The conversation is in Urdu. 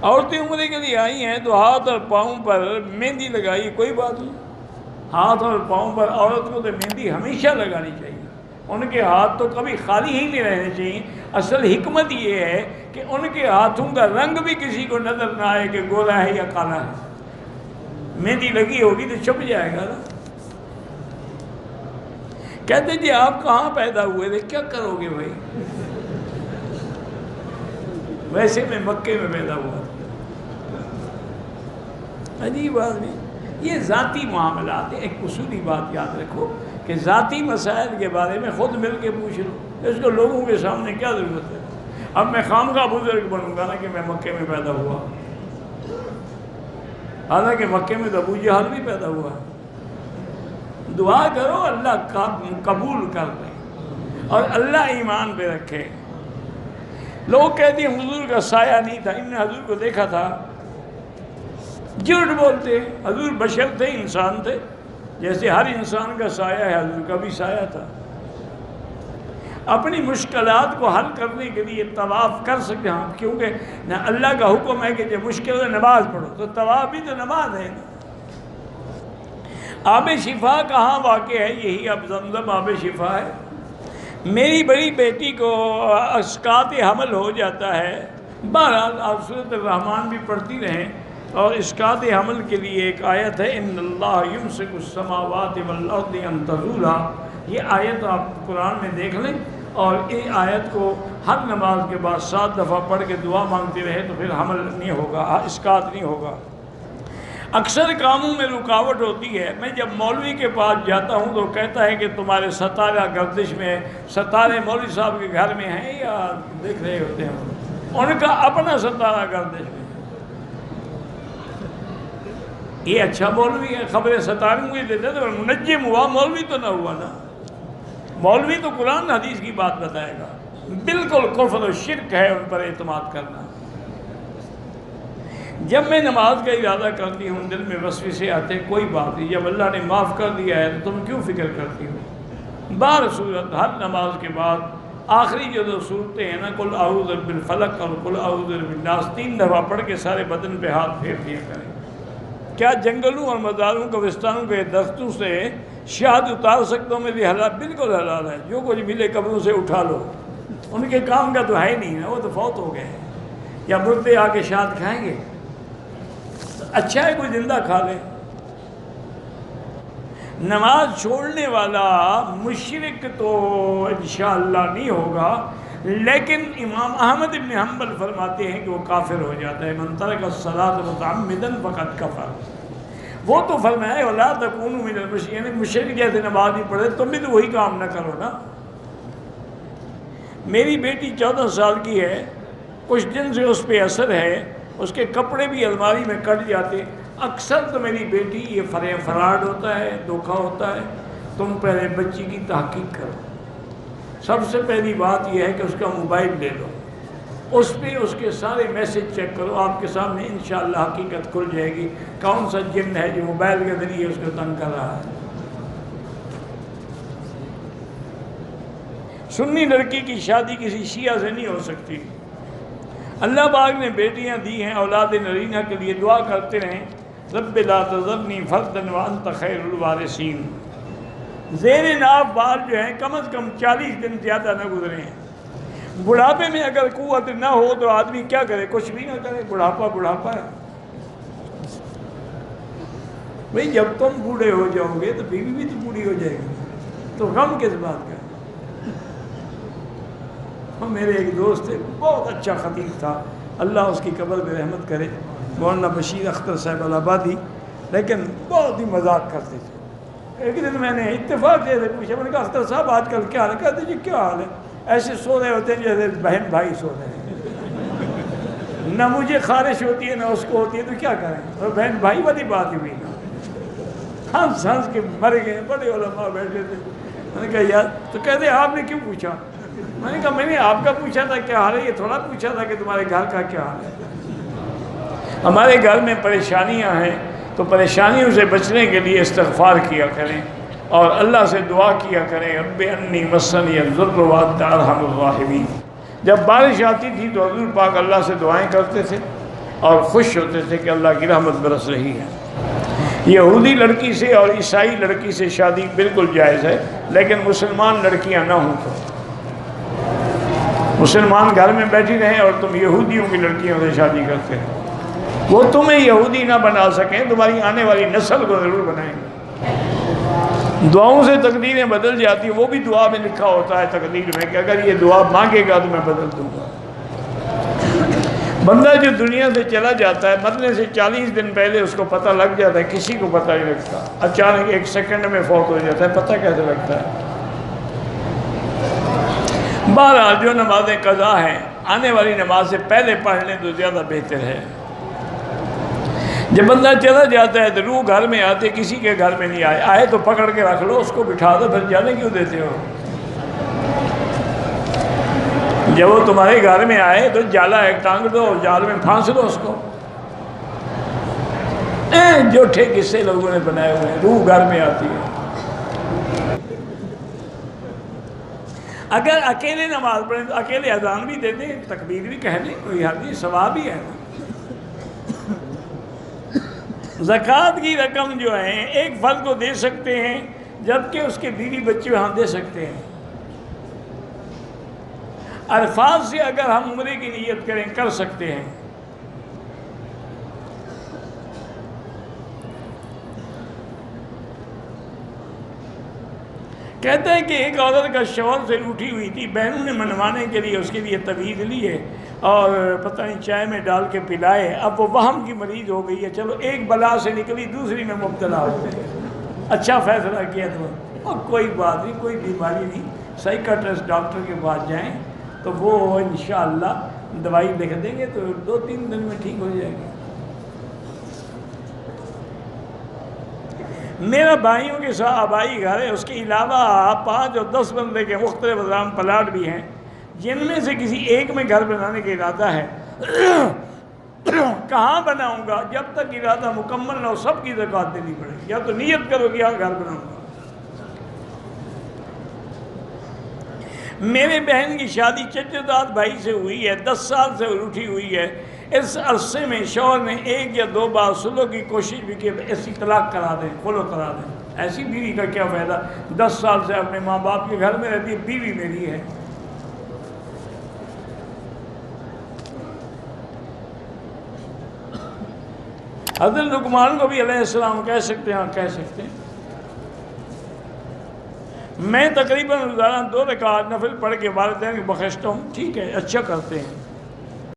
عورتیں عمرے کے لیے آئی ہیں تو ہاتھ اور پاؤں پر مہندی لگائی، کوئی بات نہیں، ہاتھ اور پاؤں پر عورت کو تو مہندی ہمیشہ لگانی چاہیے، ان کے ہاتھ تو کبھی خالی ہی نہیں رہنے چاہیے۔ اصل حکمت یہ ہے کہ ان کے ہاتھوں کا رنگ بھی کسی کو نظر نہ آئے کہ گورا ہے یا کالا ہے، مہندی لگی ہوگی تو چھپ جائے گا نا۔ کہتے جی آپ کہاں پیدا ہوئے تھے؟ کیا کرو گے بھائی، ویسے میں مکے میں پیدا ہوا تھا۔ عجیب بات نہیں، یہ ذاتی معاملات ہیں۔ ایک اصولی بات یاد رکھو کہ ذاتی مسائل کے بارے میں خود مل کے پوچھ لو، اس کو لوگوں کے سامنے کیا ضرورت ہے؟ اب میں خامخواہ بزرگ بنوں گا نا کہ میں مکے میں پیدا ہوا، حالانکہ مکے میں تو ابو جہل بھی پیدا ہوا۔ دعا کرو اللہ قبول کر لے اور اللہ ایمان پہ رکھے۔ لوگ کہتے ہیں حضور کا سایہ نہیں تھا، انہوں نے حضور کو دیکھا تھا، جھوٹ بولتے، حضور بشر تھے، انسان تھے، جیسے ہر انسان کا سایہ ہے حضور کا بھی سایہ تھا۔ اپنی مشکلات کو حل کرنے کے لیے طواف کر سکتے ہیں، کیونکہ نہ اللہ کا حکم ہے کہ جب مشکل ہے نماز پڑھو، تو طواف بھی تو نماز ہے نا۔ آب شفا کہاں واقع ہے؟ یہی اب زمزم آب شفا ہے۔ میری بڑی بیٹی کو اسقاط حمل ہو جاتا ہے، بہرحال آپ سورۃ الرحمن بھی پڑھتی رہیں، اور اسقاط حمل کے لیے ایک آیت ہے، ان اللہ یمسک السماوات والارض ان تزولا۔ یہ آیت آپ قرآن میں دیکھ لیں، اور اس آیت کو ہر نماز کے بعد 7 دفعہ پڑھ کے دعا مانگتے رہے تو پھر حمل نہیں ہوگا، اسقاط نہیں ہوگا۔ اکثر کاموں میں رکاوٹ ہوتی ہے۔ میں جب مولوی کے پاس جاتا ہوں تو کہتا ہے کہ تمہارے ستارہ گردش میں، ستارے مولوی صاحب کے گھر میں ہیں یا دیکھ رہے ہوتے ہیں، ان کا اپنا ستارہ گردش میں۔ یہ اچھا مولوی ہے، خبریں ستاروں کو دیتے تو منجم ہوا، مولوی تو نہ ہوا نا۔ مولوی تو قرآن حدیث کی بات بتائے گا۔ بالکل کفر و شرک ہے ان پر اعتماد کرنا۔ جب میں نماز کا ارادہ کرتی ہوں دل میں وسوسے آتے، کوئی بات نہیں، جب اللہ نے معاف کر دیا ہے تو تم کیوں فکر کرتی ہو؟ بار صورت ہر نماز کے بعد آخری جو 2 صورتیں ہیں نا، قل اعوذ بالفلق اور قل اعوذ بالناس، 3 دفعہ پڑھ کے سارے بدن پہ ہاتھ پھیر دیا کریں۔ کیا جنگلوں اور مزاروں قبرستانوں کے درختوں سے شہد اتار سکتا ہوں؟ میری حلال بالکل حلال ہے، جو کچھ ملے قبروں سے اٹھا لو، ان کے کام کا تو ہے ہی نہیں ہے، وہ تو فوت ہو گئے ہیں۔ یا مردے آ کے شہد کھائیں گے؟ اچھا ہے کوئی زندہ کھا لے۔ نماز چھوڑنے والا مشرک تو انشاءاللہ نہیں ہوگا، لیکن امام احمد بن حنبل فرماتے ہیں کہ وہ کافر ہو جاتا ہے۔ من ترک الصلاۃ متعمدا فقد کفر۔ وہ تو فرمایا ولا تکونوا من المشرکین، یعنی مشرک جیسے نماز نہیں پڑھے، تم بھی تو وہی کام نہ کرو نا۔ میری بیٹی 14 سال کی ہے، کچھ دن سے اس پہ اثر ہے، اس کے کپڑے بھی الماری میں کٹ جاتے۔ اکثر تو میری بیٹی یہ فراڈ ہوتا ہے، دھوکہ ہوتا ہے۔ تم پہلے بچی کی تحقیق کرو، سب سے پہلی بات یہ ہے کہ اس کا موبائل لے لو، اس پہ اس کے سارے میسج چیک کرو، آپ کے سامنے انشاءاللہ حقیقت کھل جائے گی کون سا جن ہے جو موبائل کے ذریعے اس کو تنگ کر رہا ہے۔ سنی لڑکی کی شادی کسی شیعہ سے نہیں ہو سکتی۔ اللہ پاک نے بیٹیاں دی ہیں اولاد نرینہ کے لیے، دعا کرتے رہیں رب لا تذرنی فردا وانت خیر الوارثین۔ زیر ناف بال جو ہیں کم از کم 40 دن زیادہ نہ گزرے ہیں۔ بڑھاپے میں اگر قوت نہ ہو تو آدمی کیا کرے؟ کچھ بھی نہ کرے، بڑھاپا ہے۔ بھئی جب تم بوڑھے ہو جاؤ گے تو بیوی بھی تو بوڑھی ہو جائے گی، تو غم کس بات کا؟ میرے ایک دوست تھے، بہت اچھا خطیب تھا، اللہ اس کی قبر میں رحمت کرے، مولانا بشیر اختر صاحب الہٰبادی، لیکن بہت ہی مذاق کرتے تھے۔ ایک دن میں نے اتفاق سے پوچھا، میں نے کہا اختر صاحب آج کل کیا حال ہے؟ کہتے جی کیا حال ہے، ایسے سو رہے ہوتے ہیں جیسے بہن بھائی سو رہے ہیں، نہ مجھے خارش ہوتی ہے نہ اس کو ہوتی ہے، تو کیا کریں؟ اور بہن بھائی والی بات ہی ہوئی نا، ہنس ہنس کے مر گئے، بڑے علماء بیٹھے تھے۔ میں نے کہا یار، تو کہتے آپ نے کیوں پوچھا؟ میں نے کہا میں نے آپ کا پوچھا تھا کیا حال ہے، یہ تھوڑا پوچھا تھا کہ تمہارے گھر کا کیا حال ہے۔ ہمارے گھر میں پریشانیاں ہیں تو پریشانیوں سے بچنے کے لیے استغفار کیا کریں اور اللہ سے دعا کیا کریں، رب انی مسنی الضر وانت ارحم الراحمین۔ جب بارش آتی تھی تو حضور پاک اللہ سے دعائیں کرتے تھے، اور خوش ہوتے تھے کہ اللہ کی رحمت برس رہی ہے۔ یہودی لڑکی سے اور عیسائی لڑکی سے شادی بالکل جائز ہے، لیکن مسلمان لڑکیاں نہ ہوں تو مسلمان گھر میں بیٹھی رہیں اور تم یہودیوں کی لڑکیوں سے شادی کرتے ہیں، وہ تمہیں یہودی نہ بنا سکیں، تمہاری آنے والی نسل کو ضرور بنائیں گے۔ دعاؤں سے تقدیریں بدل جاتی ہیں، وہ بھی دعا میں لکھا ہوتا ہے تقدیر میں کہ اگر یہ دعا مانگے گا تو میں بدل دوں گا۔ بندہ جو دنیا سے چلا جاتا ہے مرنے سے 40 دن پہلے اس کو پتہ لگ جاتا ہے، کسی کو پتہ نہیں لگتا، اچانک 1 سیکنڈ میں فوت ہو جاتا ہے، پتہ کیسے لگتا ہے؟ بہرحال جو نمازیں قضا ہیں آنے والی نماز سے پہلے پڑھ لیں تو زیادہ بہتر ہے۔ جب بندہ چلا جاتا ہے تو روح گھر میں آتے، کسی کے گھر میں نہیں آئے تو پکڑ کے رکھ لو، اس کو بٹھا دو، پھر جانے کیوں دیتے ہو؟ جب وہ تمہارے گھر میں آئے تو جالا ایک ٹانگ دو، جال میں پھانس دو اس کو۔ جھوٹے قصے لوگوں نے بنائے ہوئے ہیں، روح گھر میں آتی ہے۔ اگر اکیلے نماز پڑھیں تو اکیلے اذان بھی دے دیں، تکبیر بھی کہہ دیں، کوئی حد نہیں، ثواب ہی ہے نا۔ زکوٰۃ کی رقم جو ہے ایک فرد کو دے سکتے ہیں، جبکہ اس کے بیوی بچے وہاں دے سکتے ہیں۔ عرفات سے اگر ہم عمرے کی نیت کریں کر سکتے ہیں۔ کہتے ہیں کہ ایک عورت کا شوہر سے روٹھی ہوئی تھی، بہنوں نے منوانے کے لیے اس کے لیے تویز لی ہے اور پتہ نہیں چائے میں ڈال کے پلائے، اب وہ وہم کی مریض ہو گئی ہے، چلو ایک بلا سے نکلی دوسری میں مبتلا ہو گئی۔ اچھا فیصلہ کیا تو، اور کوئی بات نہیں، کوئی بیماری نہیں، سائیکٹرسٹ ڈاکٹر کے پاس جائیں تو وہ انشاءاللہ دوائی لکھ دیں گے تو 2-3 دن میں ٹھیک ہو جائے گی۔ میرا بھائیوں کے ساتھ آبائی گھر ہے، اس کے علاوہ 5 اور 10 بندے کے مختلف نظام پلاٹ بھی ہیں، جن میں سے کسی ایک میں گھر بنانے کا ارادہ ہے۔ کہاں بناؤں گا؟ جب تک ارادہ مکمل نہ ہو سب کی زکوٰۃ دینی پڑے گی، یا تو نیت کرو کہ یہاں گھر بناؤں گا۔ میرے بہن کی شادی چچا بھائی سے ہوئی ہے، 10 سال سے روٹھی ہوئی ہے، اس عرصے میں شوہر نے 1 یا 2 بار صلح کی کوشش بھی کی، ایسی طلاق کرا دیں، خلع کرا دیں۔ ایسی بیوی کا کیا فائدہ؟ 10 سال سے اپنے ماں باپ کے گھر میں رہتی ہے، بیوی میری ہے۔ حضرت لقمان کو بھی علیہ السلام کہہ سکتے ہیں، اور کہہ سکتے ہیں۔ میں تقریباً روزانہ 2 رکعت نفل پڑھ کے والدین کو بخشتا ہوں، ٹھیک ہے، اچھا کرتے ہیں۔